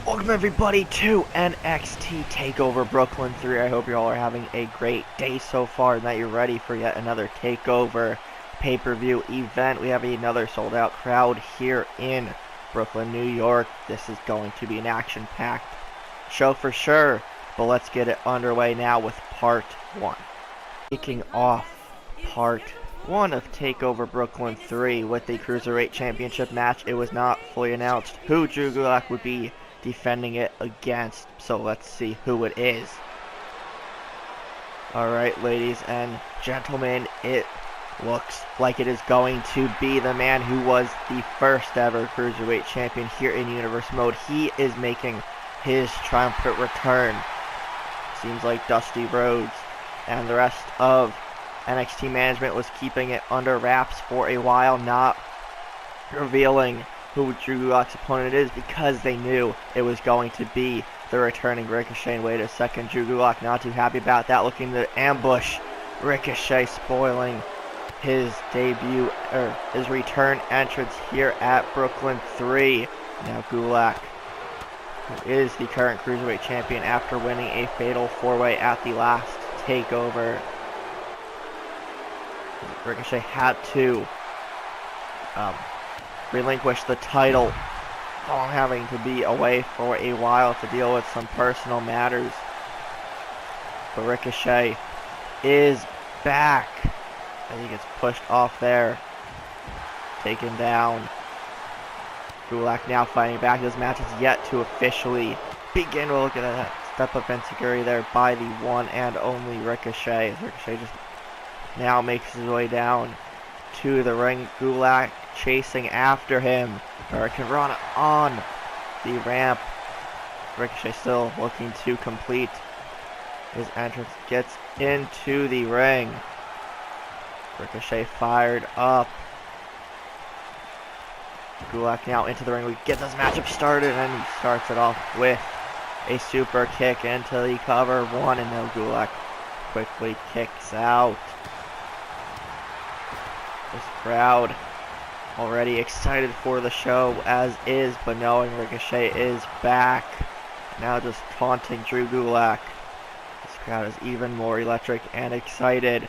Welcome everybody to NXT Takeover Brooklyn 3. I hope you all are having a great day so far and that you're ready for yet another Takeover pay-per-view event. We have another sold-out crowd here in Brooklyn, New York. This is going to be an action-packed show for sure, but let's get it underway now with part 1. Kicking off part 1 of Takeover Brooklyn 3 with the Cruiserweight Championship match. It was not fully announced who Drew Gulak would be defending it against, so let's see who it is. Alright, ladies and gentlemen, it looks like it is going to be the man who was the first ever Cruiserweight Champion here in Universe Mode. He is making his triumphant return. Seems like Dusty Rhodes and the rest of NXT management was keeping it under wraps for a while, not revealing who Drew Gulak's opponent is because they knew it was going to be the returning Ricochet. Wait a second, Drew Gulak not too happy about that, looking to ambush Ricochet, spoiling his debut, or his return entrance here at Brooklyn 3. Now Gulak, who is the current Cruiserweight Champion after winning a fatal 4-way at the last Takeover. Ricochet had to relinquish the title while having to be away for a while to deal with some personal matters. But Ricochet is back as he gets pushed off there, taken down. Gulak now fighting back. This match is yet to officially begin. We'll look at that step-up enziguri there by the one and only Ricochet. As Ricochet just now makes his way down to the ring. Gulak chasing after him. Hurricane Rana on the ramp. Ricochet still looking to complete his entrance. Gets into the ring. Ricochet fired up. Gulak now into the ring. We get this matchup started, and he starts it off with a super kick into the cover. One, and no, Gulak quickly kicks out. This crowd already excited for the show as is, but knowing Ricochet is back, now just taunting Drew Gulak. This crowd is even more electric and excited.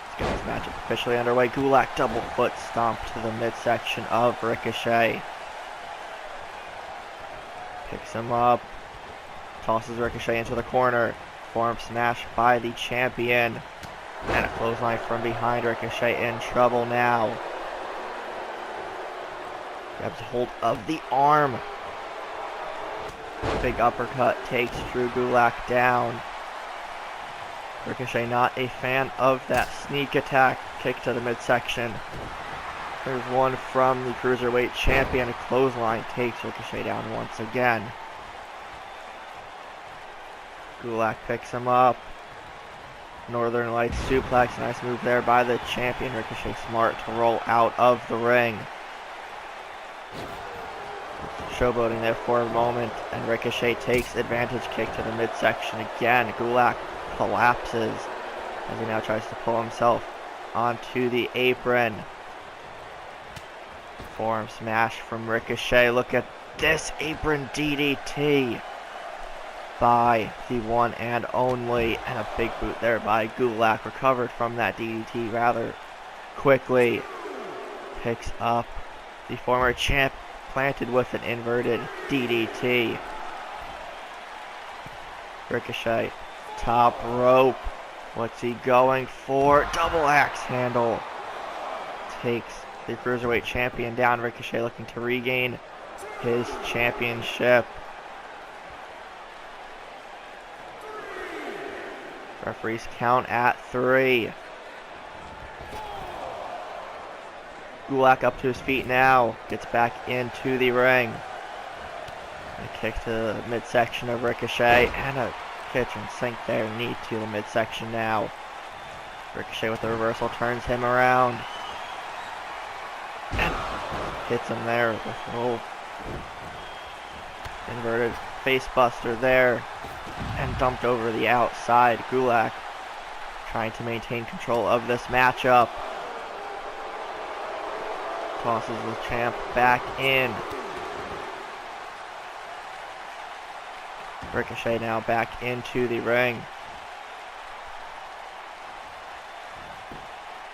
Let's get this matchup officially underway. Gulak double foot stomp to the midsection of Ricochet. Picks him up, tosses Ricochet into the corner. Forearm smash by the champion. And a clothesline from behind. Ricochet in trouble now. Grabs hold of the arm. Big uppercut takes Drew Gulak down. Ricochet not a fan of that sneak attack. Kick to the midsection. There's one from the Cruiserweight Champion. A clothesline takes Ricochet down once again. Gulak picks him up. Northern Lights suplex, nice move there by the champion. Ricochet smart to roll out of the ring. Showboating there for a moment, and Ricochet takes advantage. Kick to the midsection again. Gulak collapses as he now tries to pull himself onto the apron. Forearm smash from Ricochet. Look at this apron DDT by the one and only, and a big boot there by Gulak. Recovered from that DDT rather quickly. Picks up the former champ, planted with an inverted DDT. Ricochet, top rope. What's he going for? Double axe handle. Takes the Cruiserweight Champion down. Ricochet looking to regain his championship. Referees count at 3. Gulak up to his feet now. Gets back into the ring. A kick to the midsection of Ricochet. And a kitchen sink there. Knee to the midsection now. Ricochet with the reversal turns him around. And hits him there with a little inverted face buster there. And dumped over the outside. Gulak trying to maintain control of this matchup. Tosses the champ back in. Ricochet now back into the ring.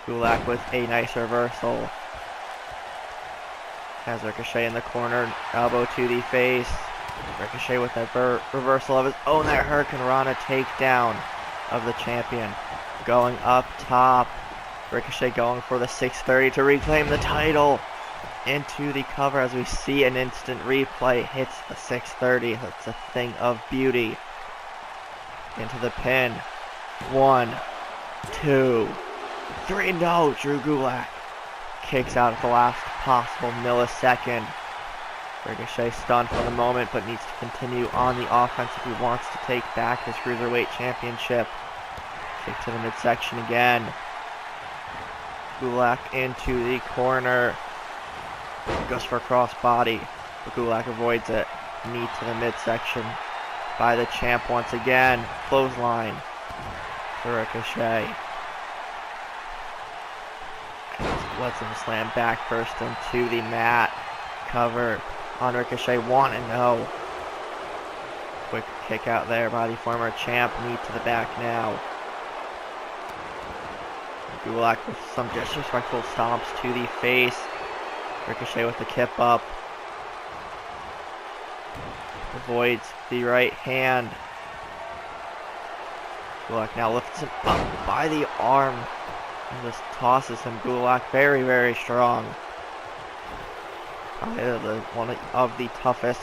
Gulak with a nice reversal. Has Ricochet in the corner, elbow to the face. Ricochet with a reversal of his own. That Hurricane Rana takedown of the champion. Going up top. Ricochet going for the 630 to reclaim the title. Into the cover as we see an instant replay. Hits the 630. That's a thing of beauty. Into the pin. 1, 2, 3. No, Drew Gulak kicks out at the last possible millisecond. Ricochet stunned for the moment, but needs to continue on the offense if he wants to take back his Cruiserweight Championship. Kick to the midsection again. Gulak into the corner. Goes for a crossbody, but Gulak avoids it. Knee to the midsection by the champ once again. Clothesline for Ricochet. Lets him slam back first into the mat. Cover on Ricochet. 1-0. Quick kick out there by the former champ. Knee to the back now. Gulak with some disrespectful stomps to the face. Ricochet with the kip up. Avoids the right hand. Gulak now lifts him up by the arm and just tosses him. Gulak very, very strong. Probably one of the toughest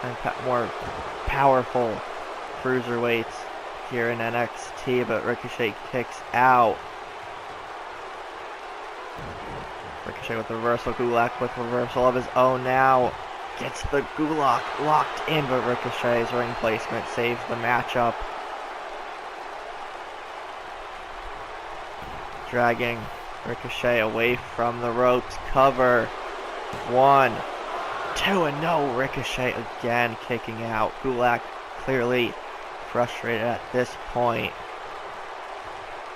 and more powerful cruiserweights here in NXT, but Ricochet kicks out. Ricochet with the reversal. Gulak with reversal of his own now. Gets the Gulak locked in, but Ricochet's ring placement saves the matchup. Dragging Ricochet away from the ropes. Cover. 1, 2, and no. Ricochet again kicking out. Gulak clearly frustrated at this point.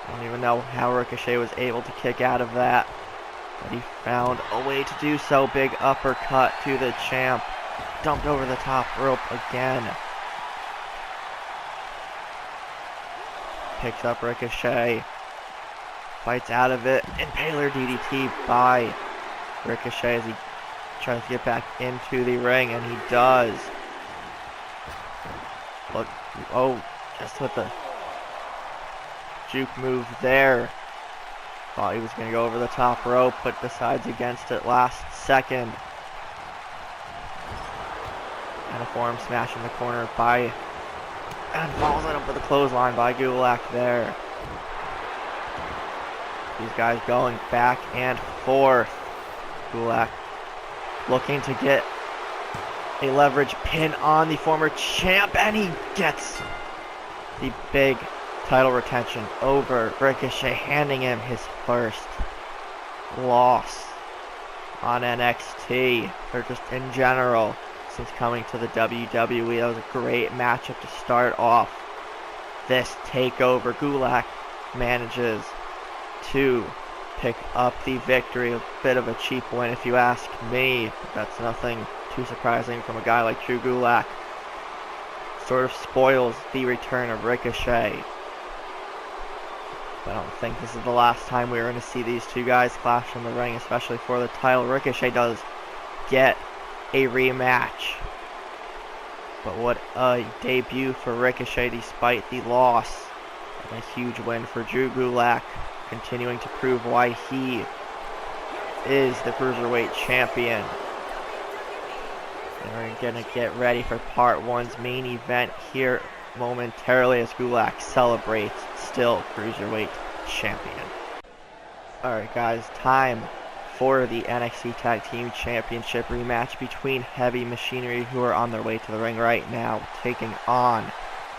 I don't even know how Ricochet was able to kick out of that, but he found a way to do so. Big uppercut to the champ. Dumped over the top rope again. Picks up Ricochet. Fights out of it. Impaler DDT by Ricochet as he tries to get back into the ring, and he does. Look, oh, just with the juke move there. Thought he was going to go over the top rope, but decides against it last second. And a forearm smash in the corner by, and follows it up with a clothesline by Gulak there. These guys going back and forth. Gulak looking to get a leverage pin on the former champ, and he gets the big title retention over Ricochet, handing him his first loss on NXT, or just in general, since coming to the WWE. That was a great matchup to start off this takeover. Gulak manages to pick up the victory. A bit of a cheap win if you ask me. That's nothing too surprising from a guy like Drew Gulak. Sort of spoils the return of Ricochet. I don't think this is the last time we're going to see these two guys clash in the ring, especially for the title. Ricochet does get a rematch. But what a debut for Ricochet despite the loss. And a huge win for Drew Gulak, continuing to prove why he is the Cruiserweight Champion. And we're going to get ready for Part 1's main event here momentarily as Gulak celebrates still Cruiserweight Champion. Alright guys, time for the NXT Tag Team Championship rematch between Heavy Machinery, who are on their way to the ring right now, taking on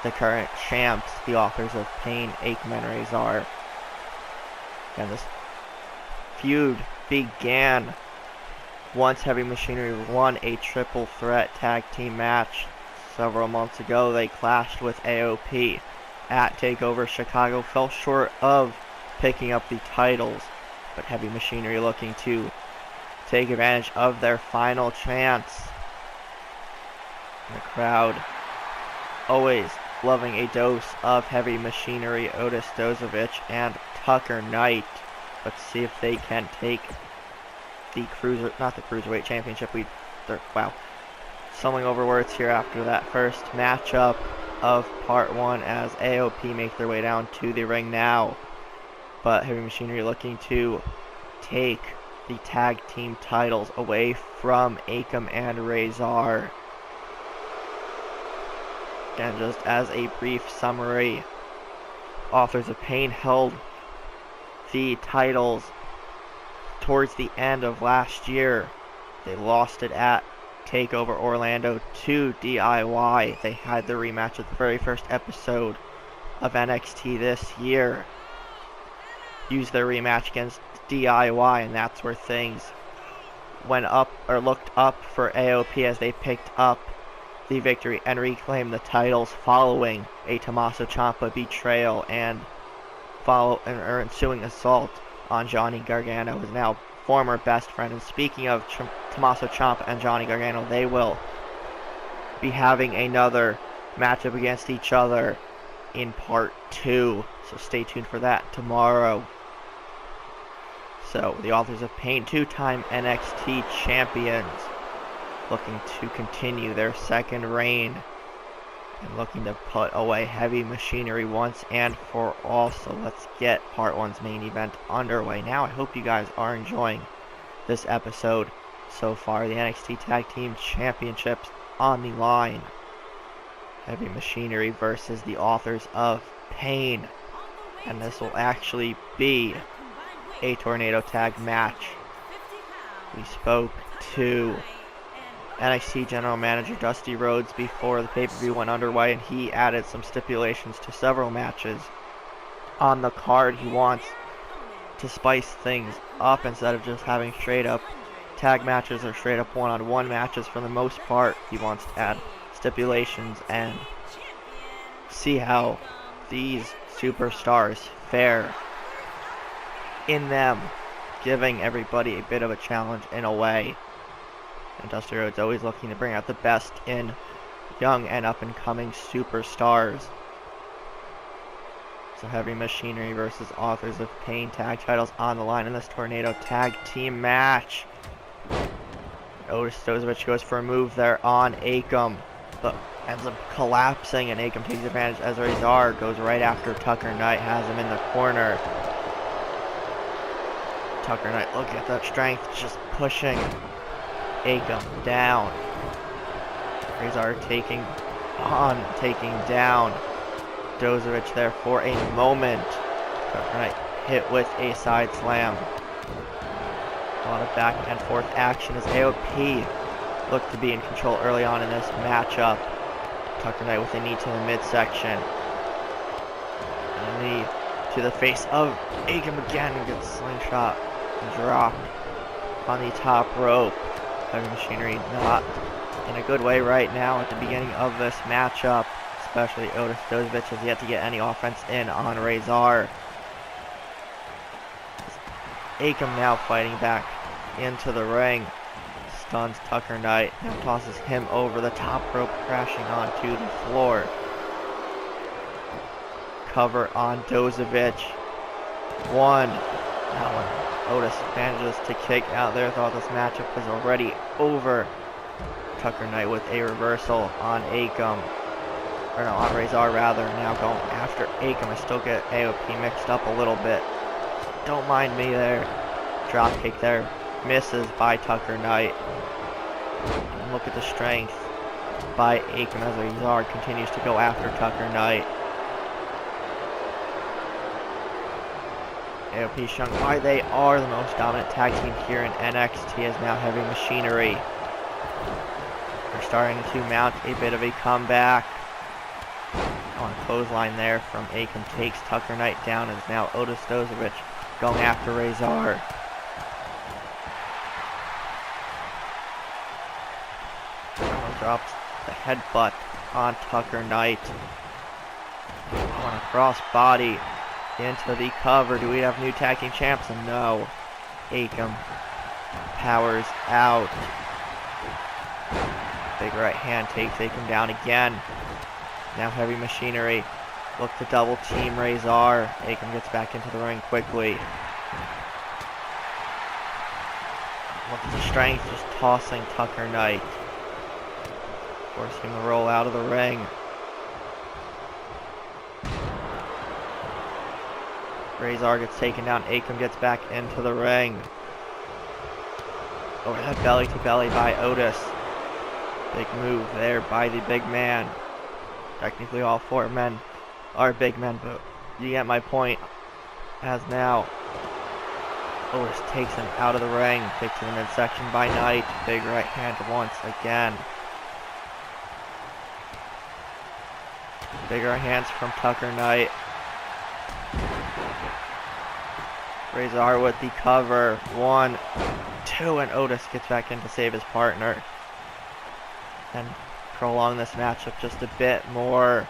the current champs, the authors of Pain, Aikman, Razor. And this feud began once Heavy Machinery won a triple threat tag team match several months ago. They clashed with AOP at Takeover Chicago, fell short of picking up the titles, but Heavy Machinery looking to take advantage of their final chance. And the crowd always loving a dose of heavy machinery, Otis Dozovic and Tucker Knight. Let's see if they can take the Cruiserweight Championship. Wow. Stumbling over words here after that first matchup of part 1 as AOP make their way down to the ring now. But Heavy Machinery looking to take the tag team titles away from Akam and Razor. And just as a brief summary, Authors of Pain held the titles towards the end of last year. They lost it at Takeover Orlando to DIY. They had the rematch at the very first episode of NXT this year. Used their rematch against DIY, and that's where things went up, or looked up, for AOP as they picked up the victory and reclaimed the titles following a Tommaso Ciampa betrayal and ensuing assault on Johnny Gargano, his now former best friend. And speaking of Tommaso Ciampa and Johnny Gargano, they will be having another matchup against each other in part 2, so stay tuned for that tomorrow. So, the Authors of Pain, 2-time NXT champions, looking to continue their second reign and looking to put away Heavy Machinery once and for all. So let's get part 1's main event underway now. I hope you guys are enjoying this episode so far. The NXT Tag Team Championships on the line. Heavy Machinery versus the Authors of Pain. And this will actually be a tornado tag match. We spoke to NXT General Manager Dusty Rhodes before the pay-per-view went underway, and he added some stipulations to several matches on the card. He wants to spice things up instead of just having straight-up tag matches or straight-up one-on-one matches. For the most part, he wants to add stipulations and see how these superstars fare in them, giving everybody a bit of a challenge in a way. And Dusty Rhodes always looking to bring out the best in young and up-and-coming superstars. So Heavy Machinery versus Authors of Pain, tag titles on the line in this tornado tag team match. Otis Dozovic goes for a move there on Akam, but ends up collapsing, and Akam takes advantage as Razor goes right after Tucker Knight, has him in the corner. Tucker Knight, look at that strength, just pushing Akam down. Razor taking down Dozovic there for a moment. Tucker Knight hit with a side slam. A lot of back and forth action as AOP looked to be in control early on in this matchup. Tucker Knight with a knee to the midsection. A knee to the face of Akam again, and gets slingshot and dropped on the top rope. Heavy Machinery not in a good way right now at the beginning of this matchup, especially Otis Dozovic has yet to get any offense in on Razor. Akam now fighting back into the ring, stuns Tucker Knight, now tosses him over the top rope, crashing onto the floor. Cover on Dozovic. One. Now when Otis manages to kick out there, thought this matchup was already over. Tucker Knight with a reversal on Akam. Or no, on Razor rather, now going after Akam. I still get AOP mixed up a little bit. Don't mind me there. Drop kick there. Misses by Tucker Knight. And look at the strength by Akam as Razor continues to go after Tucker Knight. AOP showing why they are the most dominant tag team here in NXT, as now Heavy Machinery are starting to mount a bit of a comeback. On a clothesline there from Akam takes Tucker Knight down, as now Otis Dozovic going after Razor. Drops the headbutt on Tucker Knight. On a cross body into the cover. Do we have new tag team champs? No. Akam powers out. Big right hand takes Akam down again. Now Heavy Machinery look to double team Razor. Akam gets back into the ring quickly. Look at the strength, just tossing Tucker Knight. Forcing him to roll out of the ring. Razor gets taken down. Akam gets back into the ring. Overhead belly to belly by Otis. Big move there by the big man. Technically all four men are big men, but you get my point. As now Otis takes him out of the ring. Kick to the midsection by Knight. Big right hand once again. Big right hands from Tucker Knight. Razor with the cover. 1, 2, and Otis gets back in to save his partner. And prolong this matchup just a bit more.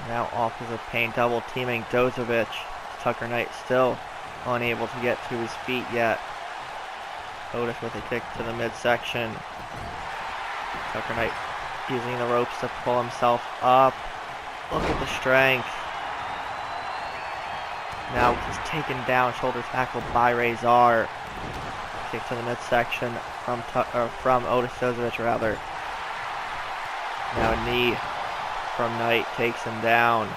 Now Authors of Pain double teaming Dozovic. Tucker Knight still unable to get to his feet yet. Otis with a kick to the midsection. Tucker Knight using the ropes to pull himself up. Look at the strength. Now he's taken down, shoulder tackle by Razor. Kick to the midsection from Otis Dozovic rather. Now a knee from Knight takes him down.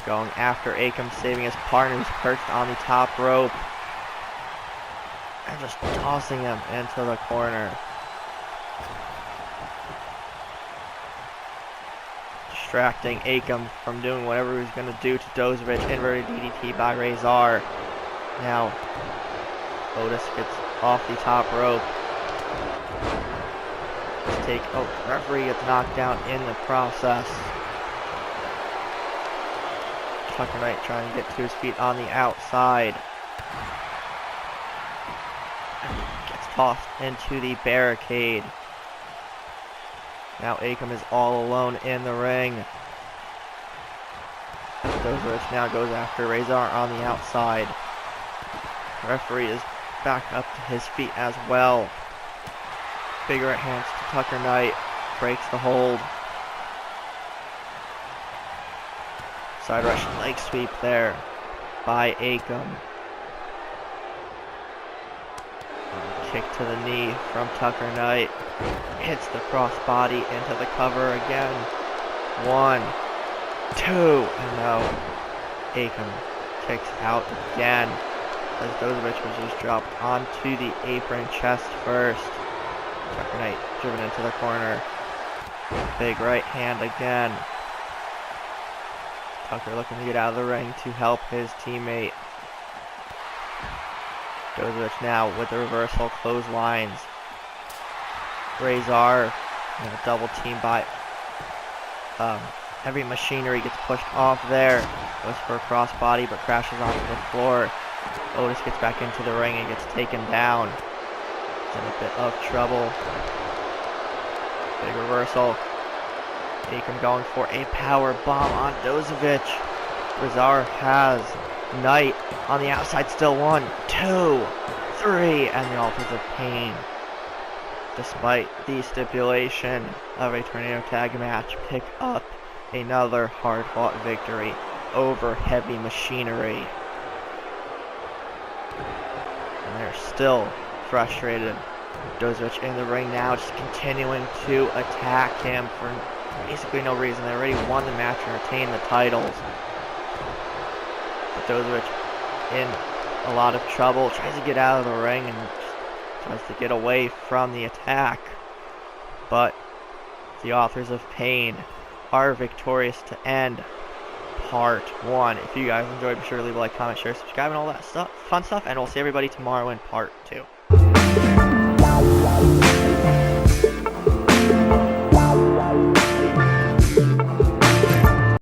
Going after Akam, saving his partner who's perched on the top rope. And just tossing him into the corner. Distracting Akam from doing whatever he was going to do to Dozovic. Inverted DDT by Razor. Now Otis gets off the top rope. Referee gets knocked down in the process. Tucker Knight trying to get to his feet on the outside. Gets tossed into the barricade. Now Akam is all alone in the ring. Dozovic now goes after Razor on the outside. Referee is back up to his feet as well. Big right hands to Tucker Knight. Breaks the hold. Side Russian leg sweep there by Akam. Kick to the knee from Tucker Knight. Hits the crossbody into the cover again. 1, 2, and now Akam kicks out again as Dozovic was just dropped onto the apron chest first. Tucker Knight driven into the corner. Big right hand again. Tucker looking to get out of the ring to help his teammate. Dozovic now with the reversal clotheslines. Razor, double team by Heavy Machinery, gets pushed off there. Goes for a crossbody but crashes onto the floor. Otis gets back into the ring and gets taken down. He's in a bit of trouble. Big reversal. Akam going for a power bomb on Dozovic. Razor has Knight on the outside still. 1, 2, 3, and the Authors of Pain, despite the stipulation of a tornado tag match, pick up another hard-fought victory over Heavy Machinery. And they're still frustrated. Dozovic in the ring now, just continuing to attack him for basically no reason. They already won the match and retained the titles. But Dozovic in a lot of trouble, tries to get out of the ring and tries to get away from the attack. But the Authors of Pain are victorious to end part 1. If you guys enjoyed, be sure to leave a like, comment, share, subscribe, and all that fun stuff. And we'll see everybody tomorrow in part 2.